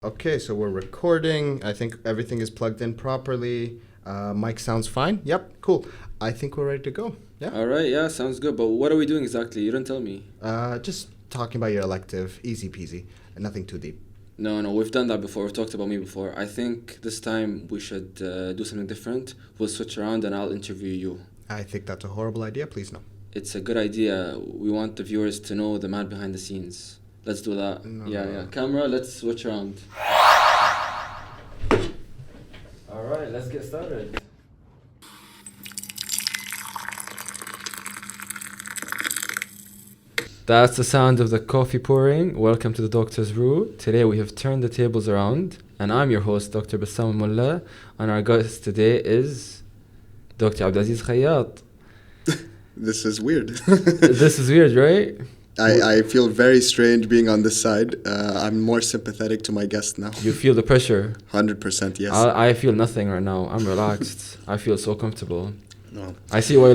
Okay, so we're recording. I think everything is plugged in properly. Mic sounds fine. Yep, cool. I think we're ready to go. Yeah. All right, yeah, sounds good. But what are we doing exactly? You didn't tell me. Just talking about your elective, easy peasy, and nothing too deep. No, we've done that before. We've talked about me before. I think this time we should do something different. We'll switch around and I'll interview you. I think that's a horrible idea. Please no. It's a good idea. We want the viewers to know the man behind the scenes. Let's do that. No. Yeah. Camera, let's switch around. All right, let's get started. That's the sound of the coffee pouring. Welcome to the Doctor's Brew. Today we have turned the tables around, and I'm your host, Dr. Bassam Almulla, and our guest today is Dr. Abdulaziz Alkhayyat. This is weird. This is weird, right? I feel very strange being on this side. I'm more sympathetic to my guest now. You feel the pressure. 100%, yes. I feel nothing right now. I'm relaxed. I feel so comfortable. No. I see why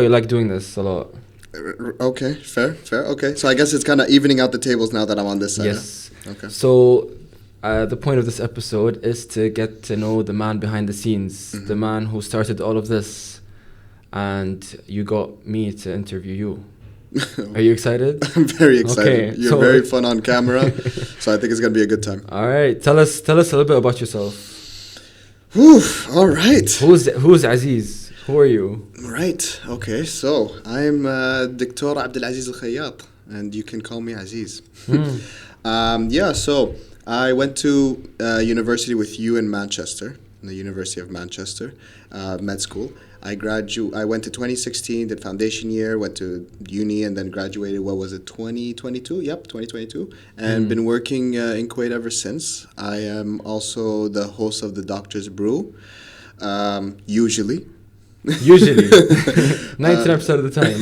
you like doing this a lot. Okay, fair. Okay, so I guess it's kind of evening out the tables now that I'm on this side. Yes. Huh? Okay. So, the point of this episode is to get to know the man behind the scenes, the man who started all of this, and you got me to interview you. Are you excited? I'm very excited. Okay, You're very fun on camera, so I think it's gonna be a good time. All right, tell us a little bit about yourself. Whew, all right. Who's Aziz? Who are you? Right. Okay. So I'm Dr. Abdulaziz Alkhayyat, and you can call me Aziz. So I went to university with you in Manchester, the University of Manchester, med school. I went to 2016, did foundation year, went to uni, and then graduated. What was it? 2022. Yep, 2022, and been working in Kuwait ever since. I am also the host of the Doctor's Brew, usually. 99% of the time.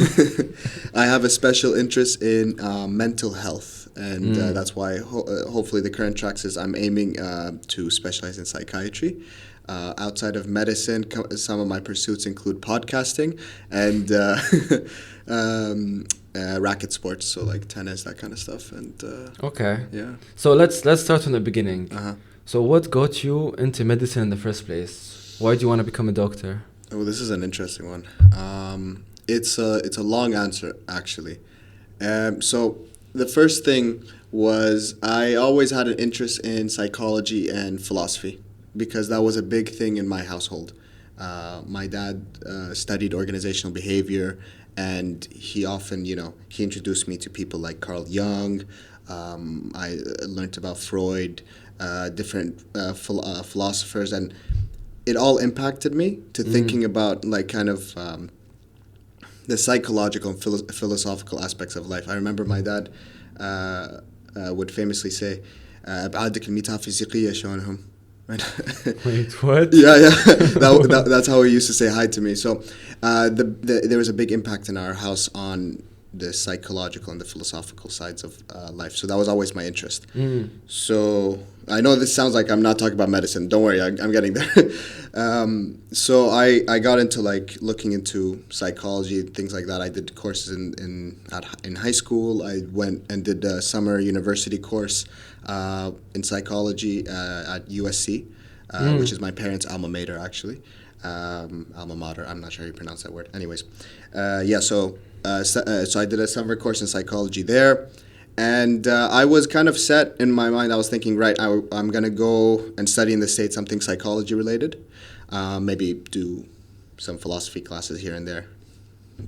I have a special interest in mental health, and that's why hopefully the current tracks is I'm aiming to specialize in psychiatry. Outside of medicine, some of my pursuits include podcasting and racket sports, so like tennis, that kind of stuff. And Okay. yeah. So let's start from the beginning. Uh-huh. So what got you into medicine in the first place? Why do you want to become a doctor? Oh, this is an interesting one. It's a long answer, actually. So the first thing was I always had an interest in psychology and philosophy because that was a big thing in my household. My dad studied organizational behavior, and he often, he introduced me to people like Carl Jung. I learned about Freud, different philosophers, and it all impacted me to thinking about like kind of the psychological and philosophical aspects of life. I remember my dad would famously say, "أبعادك الميتافيزيقية شلونهم?" Wait, what? Yeah. That's how he used to say hi to me. So there was a big impact in our house on the psychological and the philosophical sides of life. So that was always my interest. So I know this sounds like I'm not talking about medicine. Don't worry, I'm getting there. So I got into like looking into psychology, things like that. I did courses in high school. I went and did a summer university course in psychology at USC, which is my parents' alma mater, actually. Alma mater. I'm not sure how you pronounce that word. Anyways, So I did a summer course in psychology there, and I was kind of set in my mind. I was thinking, right, I'm going to go and study in the States something psychology related, maybe do some philosophy classes here and there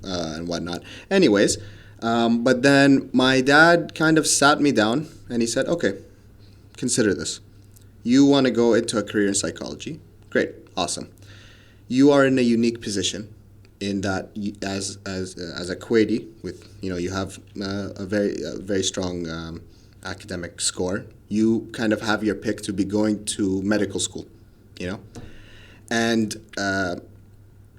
and whatnot. Anyways, but then my dad kind of sat me down and he said, okay, consider this. You want to go into a career in psychology. Great, awesome. You are in a unique position in that as a Kuwaiti with you have a very strong academic score. You kind of have your pick to be going to medical school, and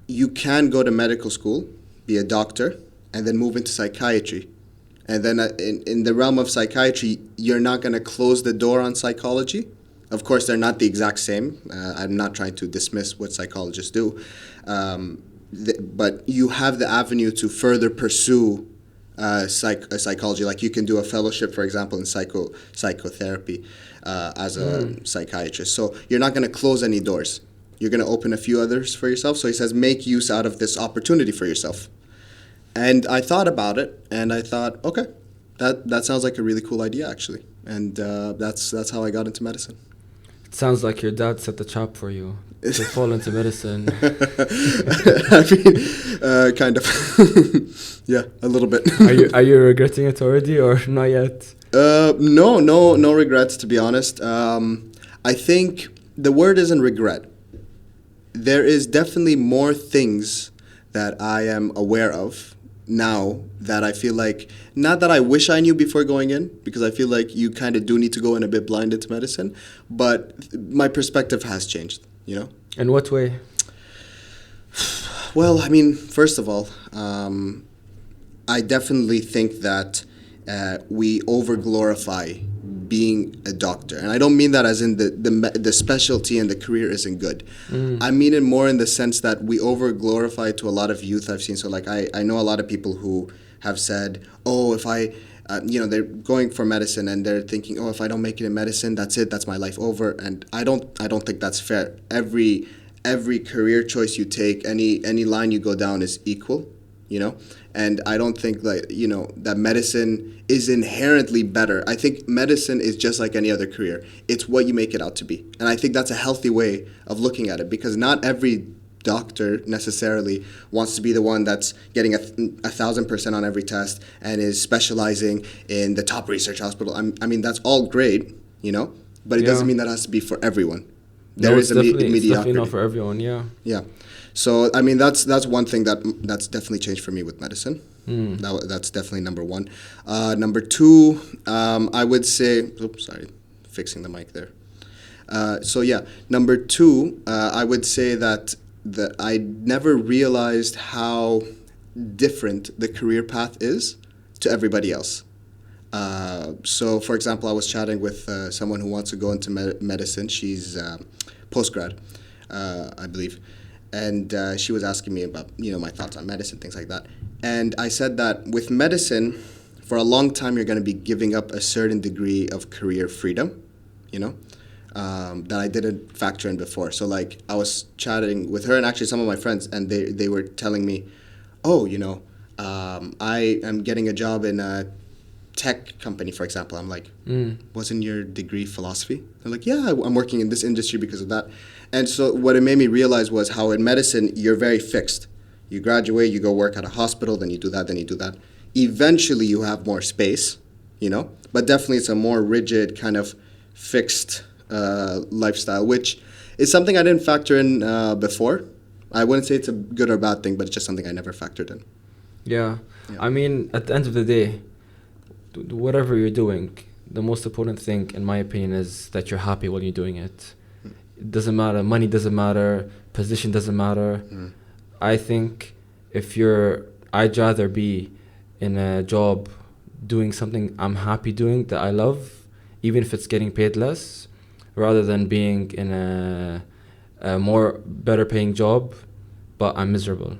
you can go to medical school, be a doctor, and then move into psychiatry. And then in the realm of psychiatry, you're not going to close the door on psychology. Of course, they're not the exact same. I'm not trying to dismiss what psychologists do. But you have the avenue to further pursue psychology. Like you can do a fellowship, for example, in psychotherapy as a psychiatrist. So you're not going to close any doors. You're going to open a few others for yourself. So he says, make use out of this opportunity for yourself. And I thought about it, and I thought, okay, that sounds like a really cool idea, actually. And that's how I got into medicine. It sounds like your dad set the trap for you to fall into medicine. I mean, kind of. Yeah, a little bit. Are you regretting it already or not yet? No regrets, to be honest. I think the word isn't regret. There is definitely more things that I am aware of now that I feel like, not that I wish I knew before going in, because I feel like you kind of do need to go in a bit blind into medicine, but my perspective has changed, you know? In what way? Well, I mean, first of all, I definitely think that we over-glorify being a doctor. And I don't mean that as in the specialty and the career isn't good. I mean it more in the sense that we over-glorify to a lot of youth I've seen. So like I know a lot of people who have said, oh, if I, they're going for medicine and they're thinking, oh, if I don't make it in medicine, that's it, that's my life over. And I don't think that's fair. Every career choice you take, any line you go down is equal, you know? And I don't think that medicine is inherently better. I think medicine is just like any other career. It's what you make it out to be. And I think that's a healthy way of looking at it, because not every doctor necessarily wants to be the one that's getting 1,000% on every test and is specializing in the top research hospital. I mean, that's all great, you know, but it doesn't mean that has to be for everyone. There is a mediocrity. It's definitely not for everyone, yeah. Yeah. So, I mean, that's one thing that's definitely changed for me with medicine. That's definitely number one. Number two, I would say, fixing the mic there. Number two, I would say that I never realized how different the career path is to everybody else. So, for example, I was chatting with someone who wants to go into medicine. She's post-grad, I believe. And she was asking me about, my thoughts on medicine, things like that. And I said that with medicine, for a long time, you're going to be giving up a certain degree of career freedom, that I didn't factor in before. So, like, I was chatting with her and actually some of my friends, and they were telling me, oh, I am getting a job in a tech company, for example. I'm like, wasn't your degree philosophy? They're like, yeah, I'm working in this industry because of that. And so what it made me realize was how in medicine, you're very fixed. You graduate, you go work at a hospital, then you do that, then you do that. Eventually, you have more space, but definitely it's a more rigid kind of fixed lifestyle, which is something I didn't factor in before. I wouldn't say it's a good or bad thing, but it's just something I never factored in. Yeah. I mean, at the end of the day, whatever you're doing, the most important thing, in my opinion, is that you're happy while you're doing it. It doesn't matter. Money doesn't matter. Position doesn't matter. I think I'd rather be in a job doing something I'm happy doing that I love, even if it's getting paid less, rather than being in a more better paying job, but I'm miserable.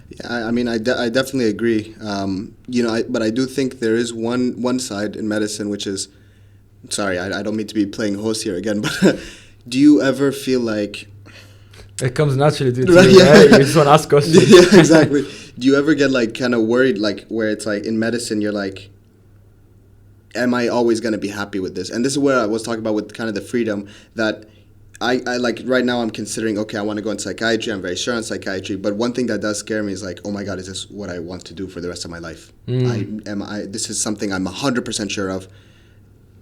Yeah, I mean, I definitely agree. But I do think there is one side in medicine which is, sorry, I don't mean to be playing host here again, but do you ever feel like... It comes naturally to you, right? Right? You just want to ask questions. Yeah, exactly. Do you ever get like kind of worried, like where it's like in medicine, you're like, am I always going to be happy with this? And this is where I was talking about with kind of the freedom that I like right now I'm considering, okay, I want to go into psychiatry. I'm very sure on psychiatry. But one thing that does scare me is like, oh my God, is this what I want to do for the rest of my life? This is something I'm 100% sure of.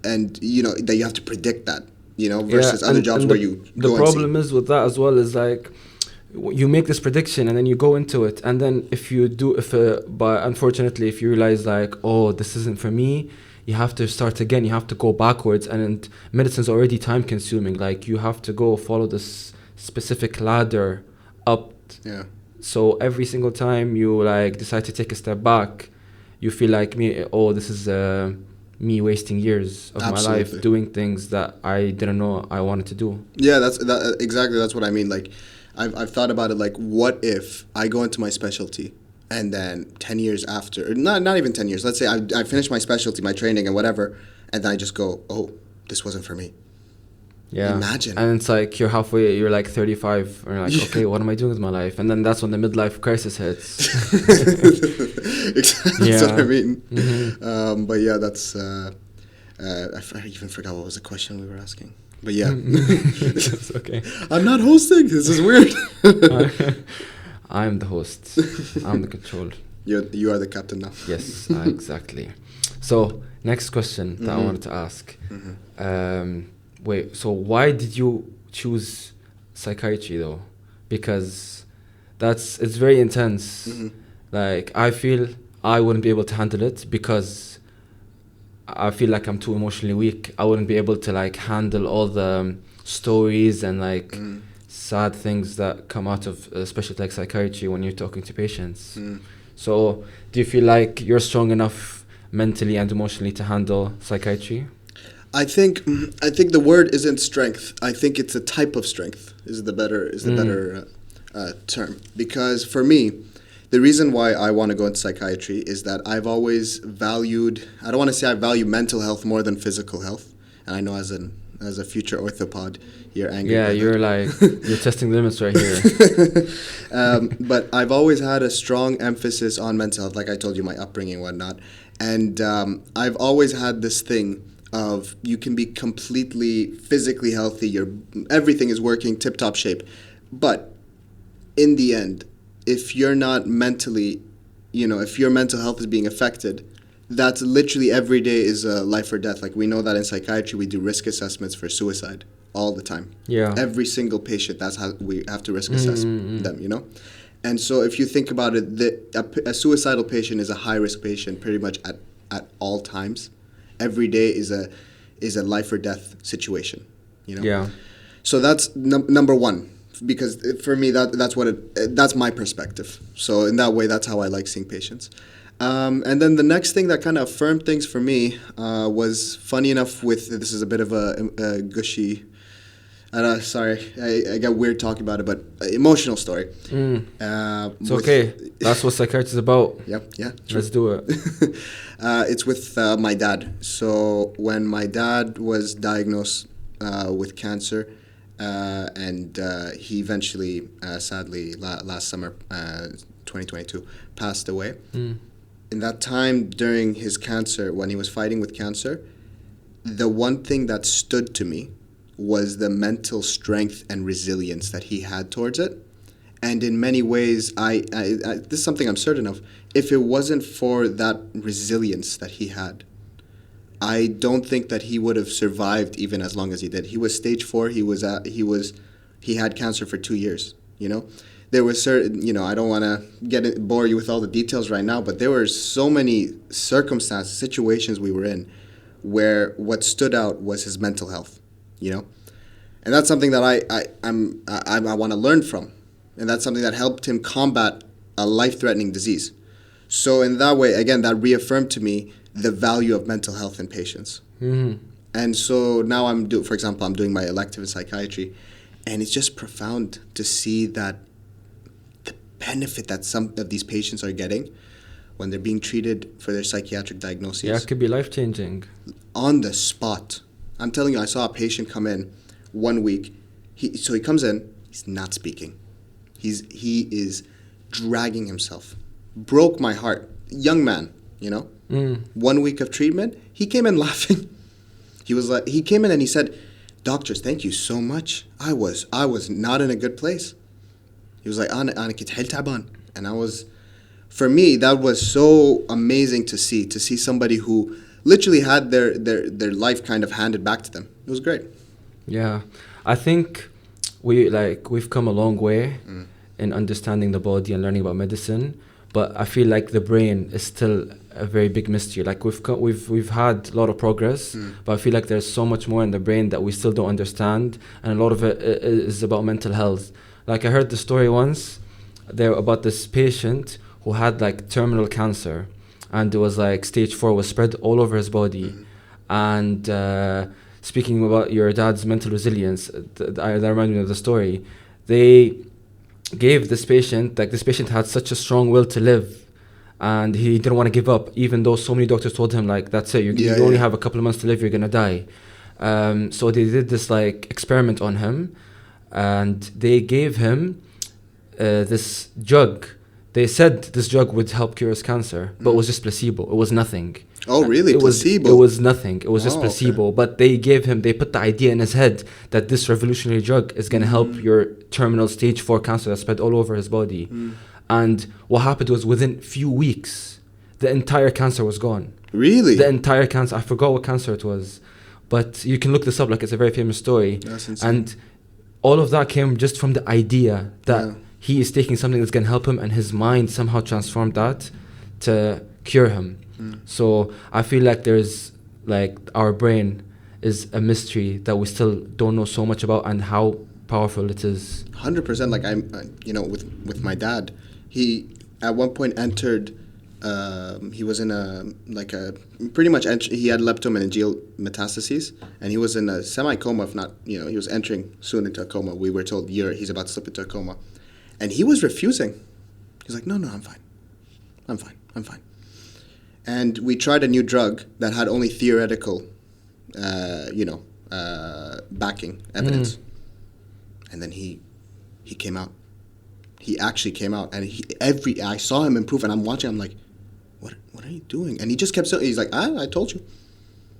And, that you have to predict that, versus other jobs where you go. The problem is with that as well is like, you make this prediction and then you go into it. And then but unfortunately, if you realize like, oh, this isn't for me, you have to start again. You have to go backwards, and medicine's already time consuming. Like you have to go follow this specific ladder up. Yeah. So every single time you like decide to take a step back, you feel like this is me wasting years of my life doing things that I didn't know I wanted to do. Yeah, exactly. That's what I mean. Like, I've thought about it. Like, what if I go into my specialty And then 10 years after, or not even 10 years, let's say I finished my specialty, my training and whatever, and then I just go, oh, this wasn't for me. Yeah. Imagine. And it's like you're halfway, you're like 35, and you're like, okay, what am I doing with my life? And then that's when the midlife crisis hits. Exactly. That's what I mean. Mm-hmm. But yeah, that's, I even forgot what was the question we were asking. But yeah. It's okay. I'm not hosting. This is weird. I'm the host. I'm the control. You are the captain now. Yes, exactly. So, next question that I wanted to ask. Wait, so why did you choose psychiatry though? Because it's very intense. Like, I feel I wouldn't be able to handle it because I feel like I'm too emotionally weak. I wouldn't be able to like handle all the stories and like sad things that come out of especially like psychiatry when you're talking to patients. So do you feel like you're strong enough mentally and emotionally to handle psychiatry? I think the word isn't strength. I think it's a type of strength is the better term. Because for me, the reason why I want to go into psychiatry is that I've always valued, I don't want to say I value mental health more than physical health. And I know as a future orthopod, you're angry. Yeah, you're like, you're testing the limits right here. But I've always had a strong emphasis on mental health, like I told you, my upbringing and whatnot. And I've always had this thing of you can be completely physically healthy, everything is working tip-top shape. But in the end, if you're not mentally, if your mental health is being affected, that's literally every day is life or death. Like we know that in psychiatry, we do risk assessments for suicide all the time. Yeah. Every single patient, that's how we have to risk assess them, And so if you think about it, a suicidal patient is a high-risk patient pretty much at all times. Every day is a life or death situation, Yeah. So that's number one, because for me that's my perspective. So in that way, that's how I like seeing patients. And then the next thing that kind of affirmed things for me was, funny enough, this is a bit of a gushy. Sorry, I get weird talking about it, but emotional story. It's okay. That's what psychiatry is about. Yep, yeah. True. Let's do it. It's with my dad. So when my dad was diagnosed with cancer, and he eventually, sadly, last summer, 2022, passed away. In that time during his cancer, when he was fighting with cancer, the one thing that stood to me was the mental strength and resilience that he had towards it. And in many ways, this is something I'm certain of, if it wasn't for that resilience that he had, I don't think that he would have survived even as long as he did. He was stage 4. He had cancer for 2 years, There was certain, I don't want to bore you with all the details right now, but there were so many circumstances, situations we were in where what stood out was his mental health. And that's something that I want to learn from, and that's something that helped him combat a life-threatening disease. So in that way, again, that reaffirmed to me the value of mental health in patients. And so now I'm doing my elective in psychiatry, and it's just profound to see that the benefit that some of these patients are getting when they're being treated for their psychiatric diagnoses. Yeah, it could be life-changing. On the spot. I'm telling you, I saw a patient come in 1 week. He comes in, he's not speaking. He is dragging himself. Broke my heart. Young man, 1 week of treatment, he came in laughing. He came in and he said, "Doctors, thank you so much. I was not in a good place." He was like, "Ana كنت حيل تعبان." And for me, that was so amazing to see somebody who literally had their life kind of handed back to them. It was great. Yeah, I think we've come a long way in understanding the body and learning about medicine, but I feel like the brain is still a very big mystery. Like we've had a lot of progress, but I feel like there's so much more in the brain that we still don't understand, and a lot of it is about mental health. Like I heard the story once there about this patient who had like terminal cancer, and it was like stage 4 was spread all over his body. And speaking about your dad's mental resilience, that reminded me of the story. gave this patient, like this patient had such a strong will to live, and he didn't want to give up, even though so many doctors told him like, that's it, you only have a couple of months to live, you're gonna die. So they did this like experiment on him, and they gave him this drug. They said this drug would help cure his cancer, but it was just placebo. It was nothing. Oh, really? Placebo? It was nothing. It was just placebo. Okay. But they put the idea in his head that this revolutionary drug is going to help your terminal stage 4 cancer that spread all over his body. And what happened was within few weeks, the entire cancer was gone. Really? The entire cancer. I forgot what cancer it was. But you can look this up, like it's a very famous story. That's insane. And all of that came just from the idea that he is taking something that's going to help him, and his mind somehow transformed that to cure him. So I feel like there's like our brain is a mystery that we still don't know so much about, and how powerful it is. 100%. Like with my dad, he at one point entered. He was in he had leptomeningeal metastases, and he was in a semi-coma, if not, he was entering soon into a coma. We were told he's about to slip into a coma, and he was refusing. He's like, no, I'm fine. And we tried a new drug that had only theoretical, backing evidence, and then he came out. He actually came out, and I saw him improve, and I'm watching. I'm like, what are you doing? And he just kept saying, he's like, I told you,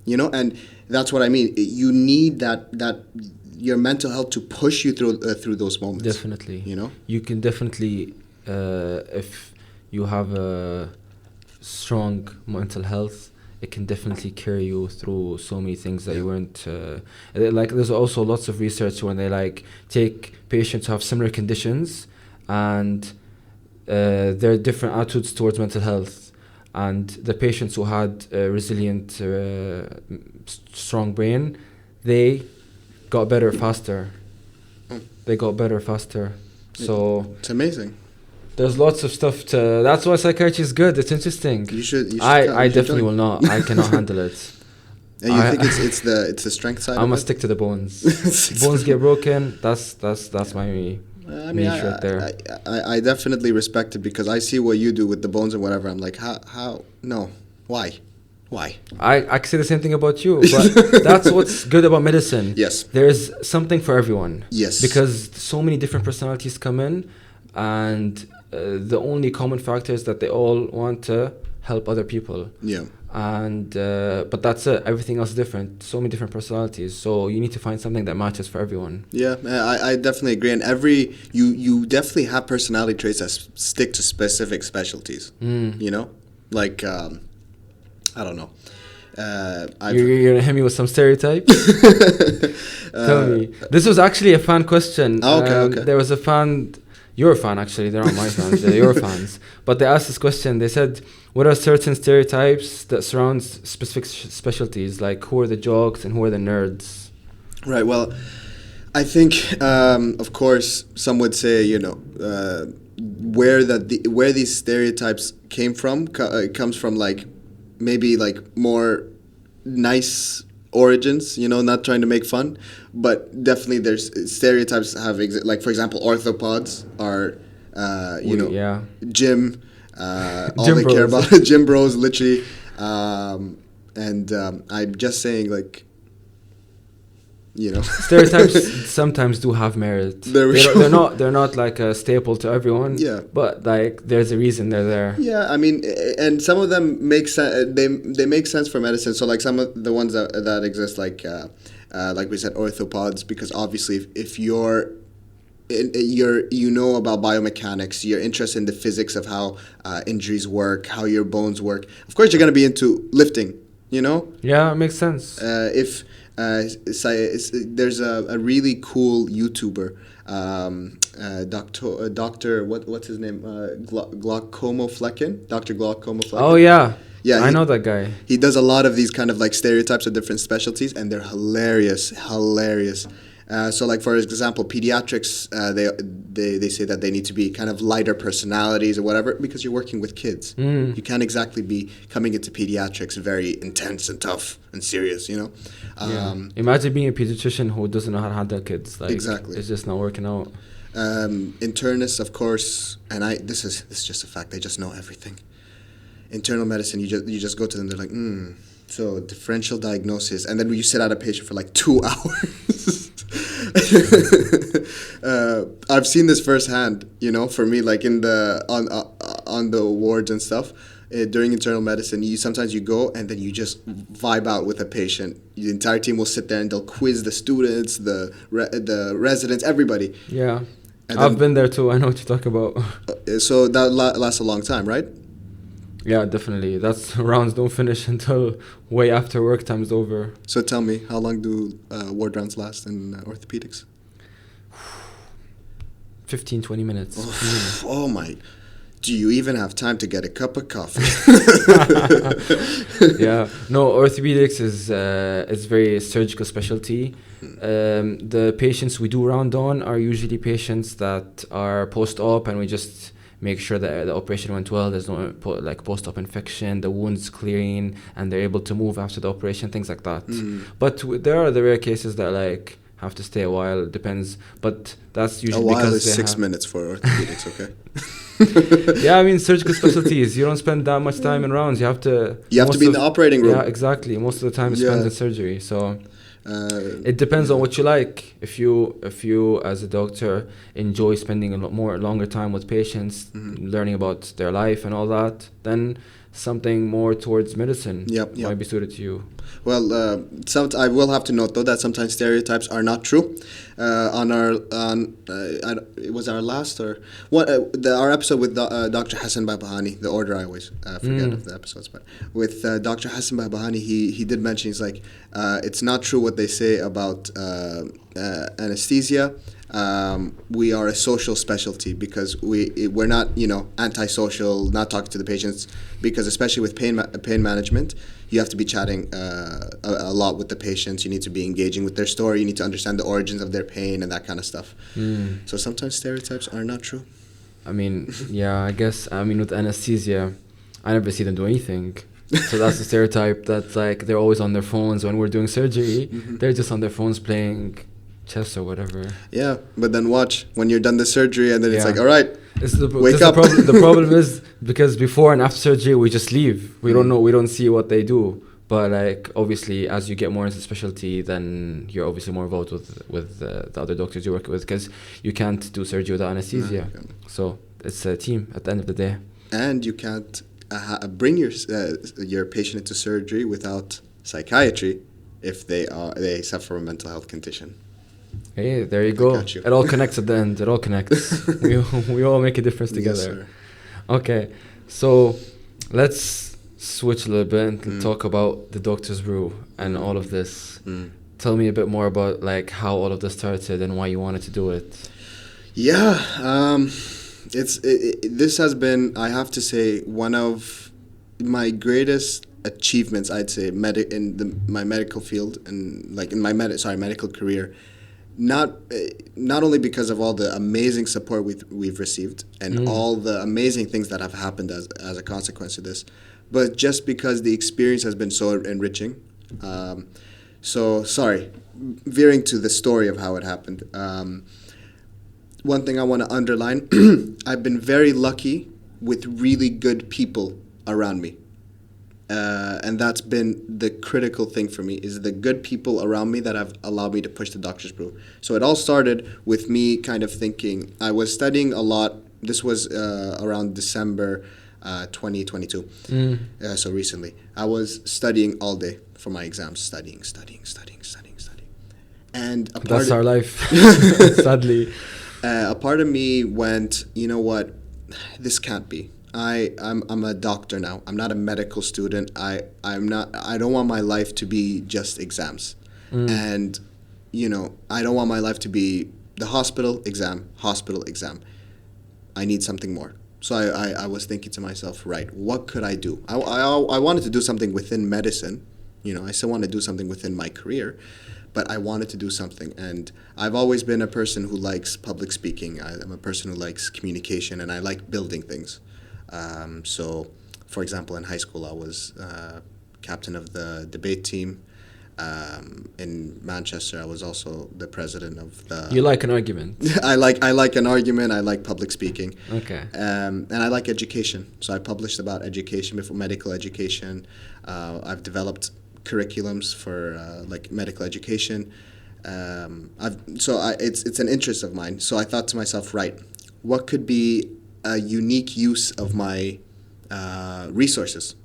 and that's what I mean. You need that your mental health to push you through those moments. Definitely. You can definitely, if you have a strong mental health, it can definitely carry you through so many things that you weren't like. There's also lots of research when they like take patients who have similar conditions, and there are different attitudes towards mental health, and the patients who had a resilient strong brain, they got better faster. So it's amazing. There's lots of stuff to. That's why psychiatry is good. It's interesting. You should. I definitely will not. I cannot handle it. And you think it's the strength side? I'm gonna stick to the bones. Bones get broken. That's my niche right there. I definitely respect it, because I see what you do with the bones and whatever. I'm like, how? No, why? I can say the same thing about you, but that's what's good about medicine. Yes. There's something for everyone. Yes. Because so many different personalities come in, and the only common factor is that they all want to help other people. Yeah. And but that's it. Everything else is different. So many different personalities. So you need to find something that matches for everyone. Yeah, I definitely agree. And you definitely have personality traits that stick to specific specialties. Like I don't know. You're gonna hit me with some stereotypes. Tell me. This was actually a fan question. Okay. There was a fan. You're a fan, actually. They're not my fans. They're your fans. But they asked this question. They said, what are certain stereotypes that surround specific specialties? Like, who are the jocks and who are the nerds? Right. Well, I think, of course, some would say, where these stereotypes came from comes from, like, maybe, like, more nice origins, not trying to make fun, but definitely there's stereotypes like, for example, orthopods are gym, all gym they bros. care about gym bros, literally, and I'm just saying, like, stereotypes sometimes do have merit. They're not like a staple to everyone. Yeah. But like, there's a reason they're there. Yeah, I mean, and some of them make sense. They make sense for medicine. So like some of the ones that exist, like we said, orthopods, because obviously if you're about biomechanics, you're interested in the physics of how injuries work, how your bones work. Of course, you're gonna be into lifting. Yeah, it makes sense. There's a really cool YouTuber, Doctor what's his name? Glaucoma Flecken. Dr. Glaucoma Flecken. Oh yeah. Yeah, I know that guy. He does a lot of these kind of like stereotypes of different specialties, and they're hilarious. So, like for example, pediatrics, they say that they need to be kind of lighter personalities or whatever because you're working with kids. You can't exactly be coming into pediatrics very intense and tough and serious, you know. Imagine being a pediatrician who doesn't know how to handle kids. Like, Exactly. It's just not working out. Internists, of course, and this is just a fact. They just know everything. Internal medicine, you just go to them. They're like, so differential diagnosis, and then you sit out a patient for like 2 hours. I've seen this firsthand. You know, for me, like in the on the wards and stuff. During internal medicine, sometimes you go and then you just vibe out with a patient. The entire team will sit there and they'll quiz the students, the residents, everybody. Yeah, And I've been there too. I know what you talk about. So that lasts a long time, right? Yeah, definitely. That's rounds don't finish until way after work time's over. So tell me, how long do ward rounds last in orthopedics? 15-20 minutes. Oh my. Do you even have time to get a cup of coffee? Yeah, no, orthopedics is very surgical specialty. The patients we do round on are usually patients that are post-op, and we just make sure that the operation went well. There's no post-op infection, the wound's clean, and they're able to move after the operation, things like that. But there are the rare cases that like have to stay a while. It depends, but that's usually a while because is 6 minutes for orthopedics. Okay. Yeah, I mean, surgical specialties, you don't spend that much time in rounds. You have to be in the operating room. Yeah, exactly. Most of the time is spent in surgery. So it depends on what you like. If you as a doctor enjoy spending a lot longer time with patients, learning about their life and all that, then something more towards medicine might be suited to you. Well, I will have to note though that sometimes stereotypes are not true. It was our last or what our episode with Dr. Hassan Babahani. The order I always forget of the episodes, but with Dr. Hassan Babahani, he did mention, he's like, it's not true what they say about anesthesia. We are a social specialty because we're not, antisocial, not talking to the patients, because especially with pain management, you have to be chatting a lot with the patients. You need to be engaging with their story. You need to understand the origins of their pain and that kind of stuff. So sometimes stereotypes are not true. I mean, yeah, I guess, with anesthesia, I never see them do anything. So that's the stereotype, that like they're always on their phones when we're doing surgery. They're just on their phones playing chess or whatever. Yeah, but then watch when you're done the surgery and then it's like, all right, wake up. The problem is because before and after surgery we just leave. We don't know. We don't see what they do. But like obviously, as you get more into specialty, then you're obviously more involved with the other doctors you work with, because you can't do surgery without anesthesia. No, so it's a team at the end of the day. And you can't bring your patient into surgery without psychiatry if they suffer a mental health condition. Hey, there you go. It all connects at the end. It all connects. we all make a difference together. Yes, okay, so let's switch a little bit and talk about the Doctor's Brew and all of this. Tell me a bit more about like how all of this started and why you wanted to do it. Yeah, this has been, I have to say, one of my greatest achievements, I'd say, in my medical field and like in my medical career. Not only because of all the amazing support we've received and all the amazing things that have happened as a consequence of this, but just because the experience has been so enriching. Veering to the story of how it happened. One thing I want to underline, I've been very lucky with really good people around me. And that's been the critical thing for me, is the good people around me that have allowed me to push the Doctor's Brew. So it all started with me kind of thinking, I was studying a lot. This was around December 2022. So recently. I was studying all day for my exams, studying. And that's our life, sadly. A part of me went, you know what, this can't be. I'm a doctor now. I'm not a medical student. I don't want my life to be just exams. And I don't want my life to be the hospital exam. I need something more. So I was thinking to myself, right, what could I do? I wanted to do something within medicine. I still want to do something within my career, but I wanted to do something. And I've always been a person who likes public speaking. I'm a person who likes communication, and I like building things. So, for example, in high school, I was captain of the debate team. In Manchester, I was also the president of the... You like an argument. I like an argument. I like public speaking. Okay. And I like education. So I published about education before, medical education. I've developed curriculums for like medical education. It's an interest of mine. So I thought to myself, right, what could be a unique use of my resources?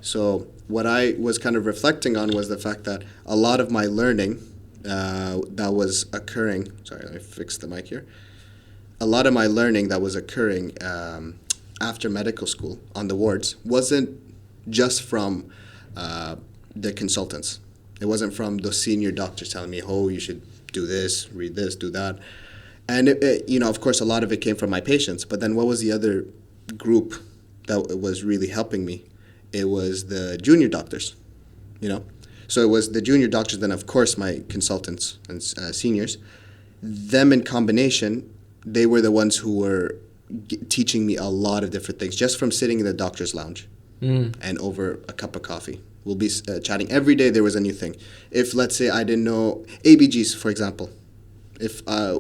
So what I was kind of reflecting on was the fact that a lot of my learning that was occurring... Sorry, let me fix the mic here. A lot of my learning that was occurring after medical school on the wards wasn't just from the consultants. It wasn't from the senior doctors telling me, oh, you should do this, read this, do that. And, of course, a lot of it came from my patients. But then what was the other group that was really helping me? It was the junior doctors, So it was the junior doctors, then, of course, my consultants and seniors. Them in combination, they were the ones who were teaching me a lot of different things just from sitting in the doctor's lounge and over a cup of coffee. We'll be chatting. Every day there was a new thing. If, let's say, I didn't know ABGs, for example. If I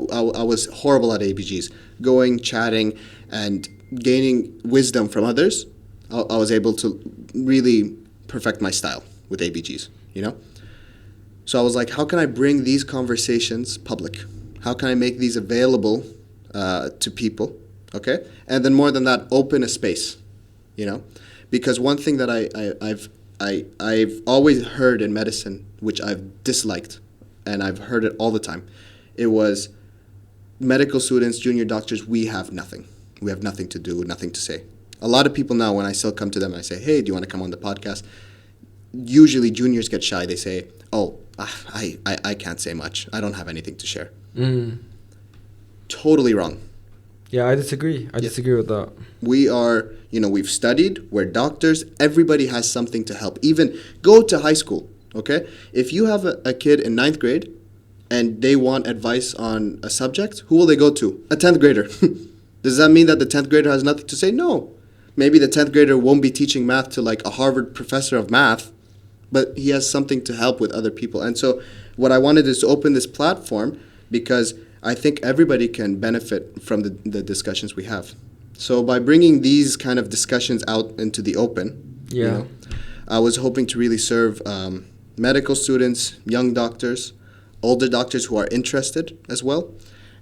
was horrible at ABGs, going, chatting, and gaining wisdom from others, I was able to really perfect my style with ABGs, So I was like, how can I bring these conversations public? How can I make these available to people, okay? And then more than that, open a space, Because one thing that I've always heard in medicine, which I've disliked, and I've heard it all the time, it was medical students, junior doctors, we have nothing. We have nothing to do, nothing to say. A lot of people now, when I still come to them and I say, hey, do you want to come on the podcast? Usually juniors get shy. They say, oh, I can't say much. I don't have anything to share. Totally wrong. Yeah, I disagree. I disagree with that. We are, we've studied. We're doctors. Everybody has something to help. Even go to high school, okay? If you have a kid in 9th grade and they want advice on a subject, who will they go to? A 10th grader. Does that mean that the 10th grader has nothing to say? No. Maybe the 10th grader won't be teaching math to like a Harvard professor of math, but he has something to help with other people. And so what I wanted is to open this platform because I think everybody can benefit from the discussions we have. So by bringing these kind of discussions out into the open, I was hoping to really serve medical students, young doctors, older doctors who are interested as well,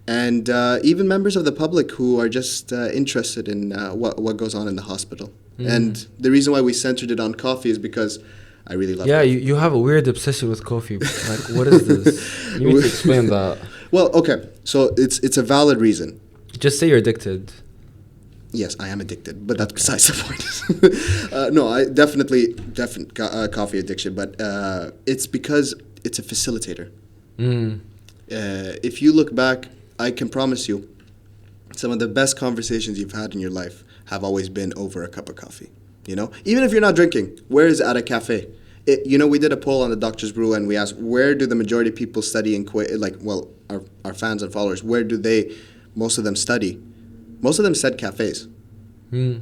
and even members of the public who are just interested in what goes on in the hospital. And the reason why we centered it on coffee is because I really love coffee. You have a weird obsession with coffee. Like, what is this? You need to explain that. Well, okay, so it's a valid reason. Just say you're addicted. Yes, I am addicted, but that's besides the point. No, I definitely coffee addiction, but it's because it's a facilitator. If you look back, I can promise you, some of the best conversations you've had in your life have always been over a cup of coffee. Even if you're not drinking, where is it at a cafe? We did a poll on the Doctor's Brew and we asked, where do the majority of people study in Kuwait, our fans and followers, where do most of them study? Most of them said cafes.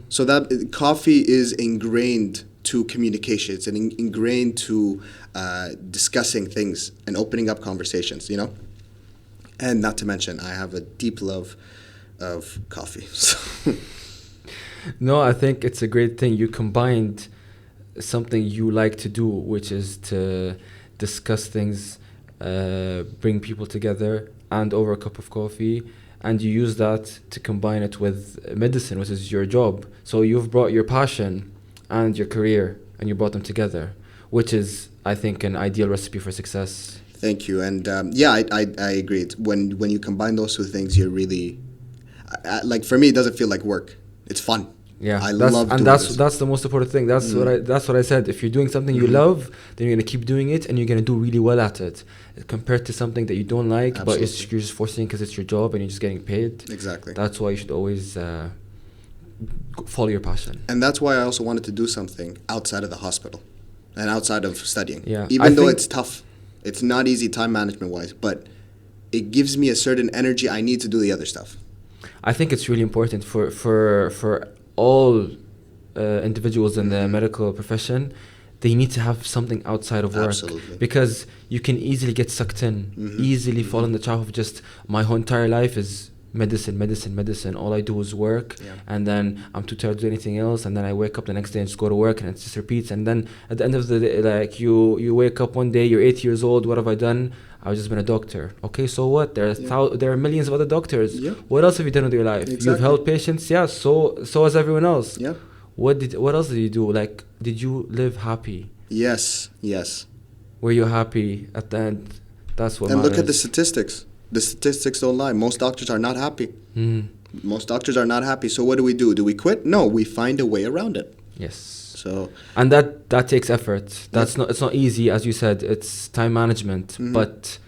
So that coffee is ingrained to communication. It's ingrained to discussing things and opening up conversations, And not to mention, I have a deep love of coffee. No, I think it's a great thing. You combined something you like to do, which is to discuss things, bring people together, and over a cup of coffee. And you use that to combine it with medicine, which is your job. So you've brought your passion and your career, and you brought them together, which is, I think, an ideal recipe for success. Thank you. And I agree. When you combine those two things, you're really, for me, it doesn't feel like work. It's fun. Yeah, that's the most important thing. That's what I said. If you're doing something you love, then you're gonna keep doing it, and you're gonna do really well at it. Compared to something that you don't like, but you're just forcing because it's your job and you're just getting paid. Exactly. That's why you should always follow your passion. And that's why I also wanted to do something outside of the hospital and outside of studying. Yeah, even though it's tough. It's not easy time management wise, but it gives me a certain energy I need to do the other stuff. I think it's really important for all individuals in the medical profession. They need to have something outside of work. Absolutely. Because you can easily get sucked in, easily fall in the trap of just my whole entire life is medicine. All I do is work, and then I'm too tired to do anything else, and then I wake up the next day and just go to work, and it just repeats. And then at the end of the day, like you wake up one day, you're 8 years old. What have I done? I've just been a doctor. Okay, so what? There are millions of other doctors. Yeah. What else have you done with your life? Exactly. You've helped patients. Yeah. So has everyone else. Yeah. What else did you do? Like, did you live happy? Yes. Were you happy at the end? That's what And matters. look at the statistics. The statistics don't lie. Most doctors are not happy. Most doctors are not happy. So what do? Do we quit? No, we find a way around it. Yes. So, and that takes effort. It's not easy, as you said. It's time management, but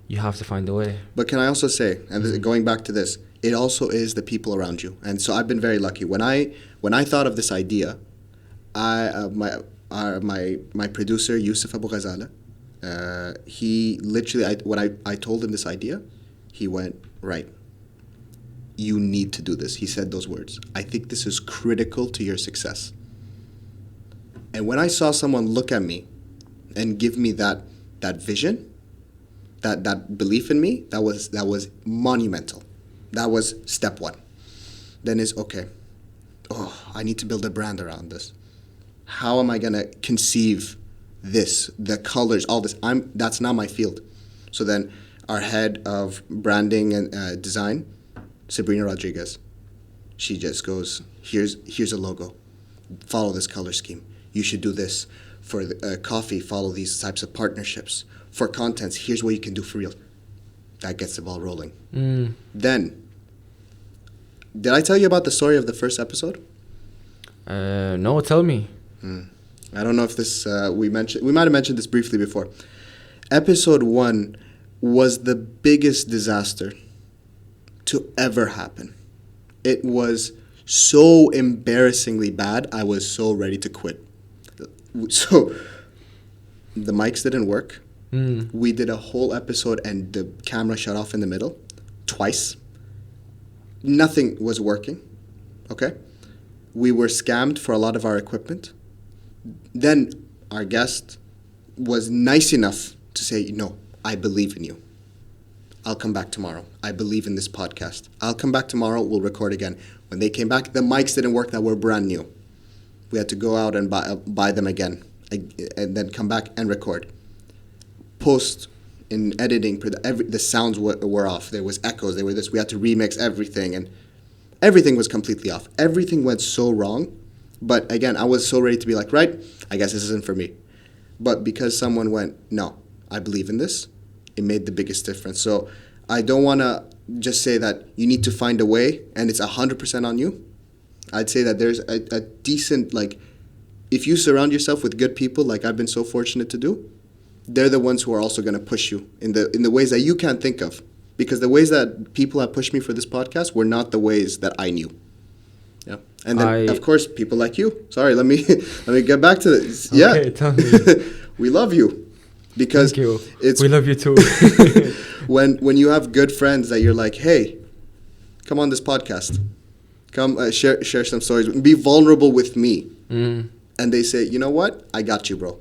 you have to find a way. but can I also say, and going back to this, it also is the people around you. And so I've been very lucky. When I thought of this idea, my producer Yusuf Abu Ghazala, he literally, when I told him this idea, he went, right, you need to do this. He said those words. I think this is critical to your success. And when I saw someone look at me and give me that vision, that belief in me, that was monumental. That was step one. Then is, okay, I need to build a brand around this. How am I going to conceive this, the colors, all this? That's not my field. So then our head of branding and design, Sabrina Rodriguez, she just goes, here's a logo. Follow this color scheme. You should do this. For the, coffee, follow these types of partnerships. For contents, here's what you can do for real. That gets the ball rolling. Then, did I tell you about the story of the first episode? No, tell me. I don't know if this we might have mentioned this briefly before. Episode 1 was the biggest disaster to ever happen. It was so embarrassingly bad. I was so ready to quit. So the mics didn't work. We did a whole episode and the camera shut off in the middle twice. Nothing was working. Okay? We were scammed for a lot of our equipment. Then our guest was nice enough to say, no, I believe in you. I'll come back tomorrow. I believe in this podcast. I'll come back tomorrow. We'll record again. When they came back, the mics didn't work that were brand new. We had to go out and buy them again and then come back and record. Post in editing, the sounds were off. There was echoes. There were this. We had to remix everything, and everything was completely off. Everything went so wrong. But again, I was so ready to be like, right, I guess this isn't for me. But because someone went, no, I believe in this, it made the biggest difference. So I don't want to just say that you need to find a way and it's 100% on you. I'd say that there's a decent, like, if you surround yourself with good people, like I've been so fortunate to do, they're the ones who are also going to push you in the ways that you can't think of. Because the ways that people have pushed me for this podcast were not the ways that I knew. Yeah. And then, of course, people like you. Sorry, let me get back to this. Okay, tell me. We love you. Because thank you. We love you too. when you have good friends that you're like, hey, come on this podcast. Come share some stories. Be vulnerable with me. And they say, you know what? I got you, bro.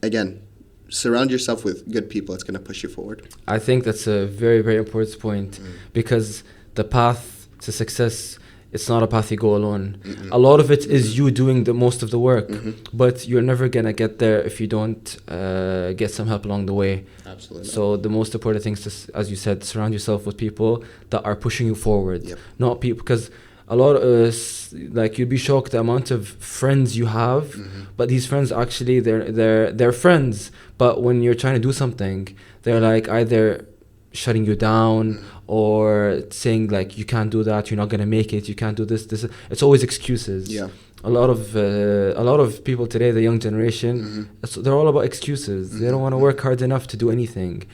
Again, surround yourself with good people. It's going to push you forward. I think that's a very, very important point because the path to success, it's not a path you go alone. A lot of it is you doing the most of the work, but you're never going to get there if you don't get some help along the way. Absolutely. So the most important thing is, as you said, surround yourself with people that are pushing you forward. Yep. Not people, because a lot of like you'd be shocked the amount of friends you have, but these friends actually they're friends, but when you're trying to do something, they're like either shutting you down or saying like you can't do that, you're not gonna make it, you can't do this. It's always excuses. Yeah. A lot of people today, the young generation, they're all about excuses. They don't want to work hard enough to do anything.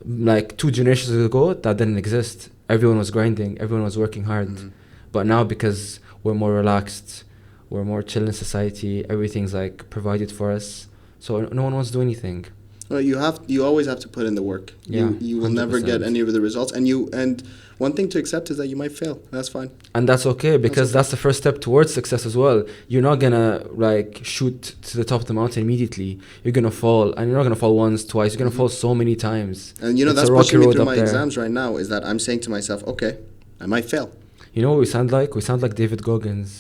Like 2 generations ago, that didn't exist. Everyone was grinding, everyone was working hard. But now, because we're more relaxed, we're more chill in society, everything's like provided for us. So no one wants to do anything. Well, you always have to put in the work. Yeah, You will never 100%. get any of the results, and one thing to accept is that you might fail. That's fine. And that's okay, because that's the first step towards success as well. You're not gonna like shoot to the top of the mountain immediately. You're gonna fall, and you're not gonna fall once, twice. You're gonna fall so many times. And you know, It's that's a rocky pushing me road through up my there. exams right now, is that I'm saying to myself, okay, I might fail. You know what we sound like? We sound like David Goggins